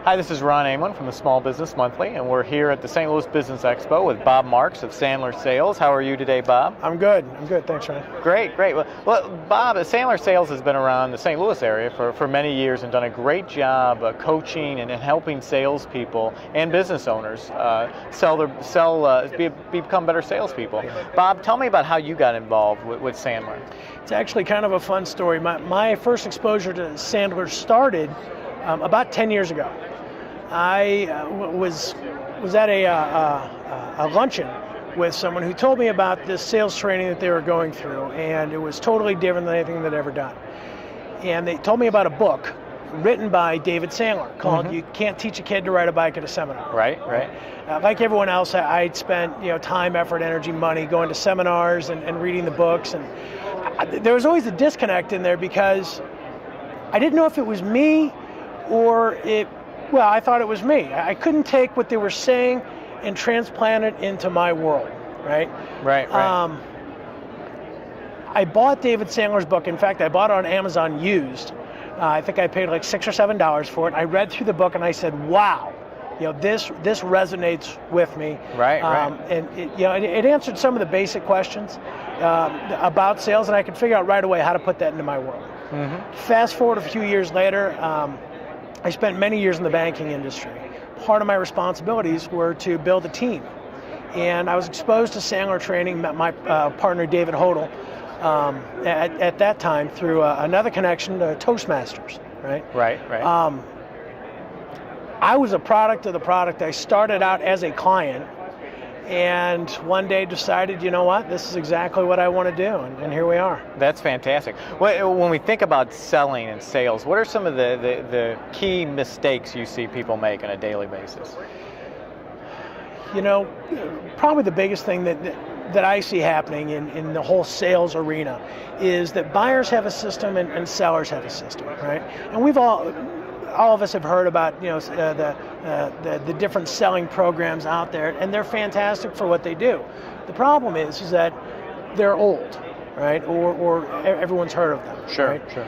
Hi, this is Ron Amon from the Small Business Monthly, and we're here at the St. Louis Business Expo with Bob Marx of Sandler Sales. How are you today, Bob? I'm good. Thanks, Ron. Great. Well, Bob, Sandler Sales has been around the St. Louis area for many years and done a great job coaching and helping salespeople and business owners become better salespeople. Bob, tell me about how you got involved with Sandler. It's actually kind of a fun story. My first exposure to Sandler started about 10 years ago. I was at a luncheon with someone who told me about this sales training that they were going through, and it was totally different than anything they'd ever done. And they told me about a book written by David Sandler called "You Can't Teach a Kid to Ride a Bike at a Seminar." Right. Like everyone else, I'd spent time, effort, energy, money going to seminars and reading the books, and there was always a disconnect in there because I didn't know if it was me or well, I thought it was me. I couldn't take what they were saying and transplant it into my world, right? Right. I bought David Sandler's book. In fact, I bought it on Amazon used. I think I paid like $6 or $7 for it. I read through the book and I said, wow, this resonates with me. Right. And it answered some of the basic questions about sales, and I could figure out right away how to put that into my world. Fast forward a few years later, I spent many years in the banking industry. Part of my responsibilities were to build a team. And I was exposed to Sandler training, met my partner David Hodel at that time through another connection to Toastmasters, right? Right. I was a product of the product. I started out as a client and one day decided, you know what, this is exactly what I want to do, and here we are. That's fantastic. When we think about selling and sales, what are some of the key mistakes you see people make on a daily basis? Probably the biggest thing that I see happening in the whole sales arena is that buyers have a system and sellers have a system, right? And we've all of us have heard about the different selling programs out there, and they're fantastic for what they do. The problem is that they're old, right? Or everyone's heard of them. Sure, right? Sure.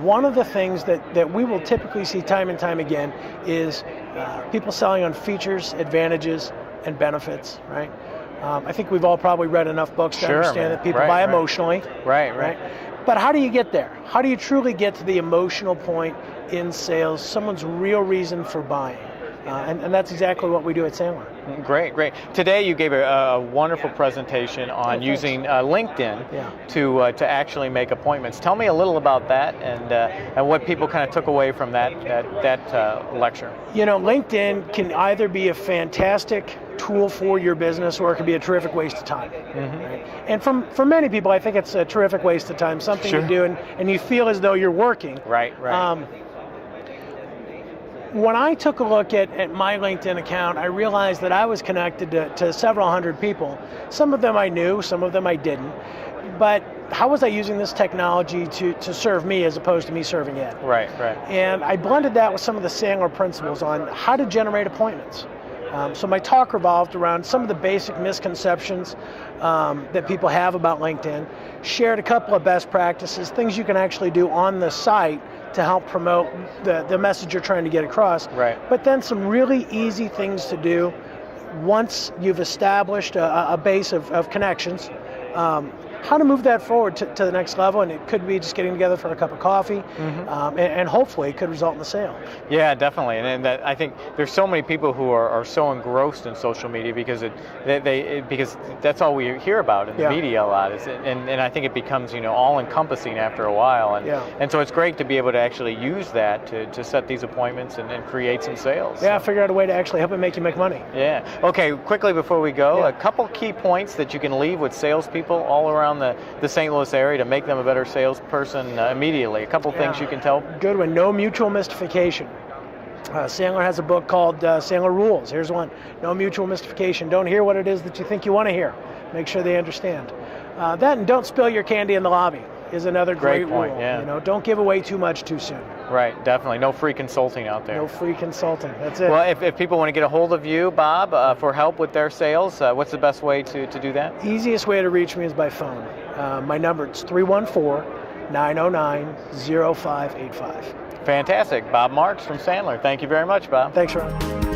One of the things that we will typically see time and time again is people selling on features, advantages, and benefits, right? I think we've all probably read enough books to understand that people buy emotionally. Right. But how do you get there? How do you truly get to the emotional point in sales, someone's real reason for buying? And that's exactly what we do at Sandler. Great. Today you gave a wonderful presentation on using LinkedIn to actually make appointments. Tell me a little about that and what people kind of took away from that lecture. LinkedIn can either be a fantastic tool for your business or it can be a terrific waste of time. Right? And for many people, I think it's a terrific waste of time, something you do and you feel as though you're working. Right. When I took a look at my LinkedIn account, I realized that I was connected to several hundred people. Some of them I knew, some of them I didn't. But how was I using this technology to serve me as opposed to me serving it? Right. And I blended that with some of the Sandler principles on how to generate appointments. So my talk revolved around some of the basic misconceptions that people have about LinkedIn, shared a couple of best practices, things you can actually do on the site to help promote the message you're trying to get across. Right. But then some really easy things to do once you've established a base of connections. How to move that forward to the next level, and it could be just getting together for a cup of coffee, and hopefully it could result in a sale. Yeah, definitely, and that, I think there's so many people who are so engrossed in social media because because that's all we hear about in the media a lot, and I think it becomes all encompassing after a while, and so it's great to be able to actually use that to set these appointments and create some sales. Yeah, figure out a way to actually help it make you make money. Yeah. Okay, quickly before we go, a couple key points that you can leave with salespeople all around the St. Louis area to make them a better salesperson immediately. A couple things you can tell. Good one. No mutual mystification. Sandler has a book called Sandler Rules. Here's one. No mutual mystification. Don't hear what it is that you think you want to hear. Make sure they understand. That and don't spill your candy in the lobby is another great point, rule. Yeah. Don't give away too much too soon. Right, definitely. No free consulting out there. No free consulting. That's it. Well, if people want to get a hold of you, Bob, for help with their sales, what's the best way to do that? Easiest way to reach me is by phone. My number is 314 909-0585. Fantastic. Bob Marx from Sandler. Thank you very much, Bob. Thanks, Ron.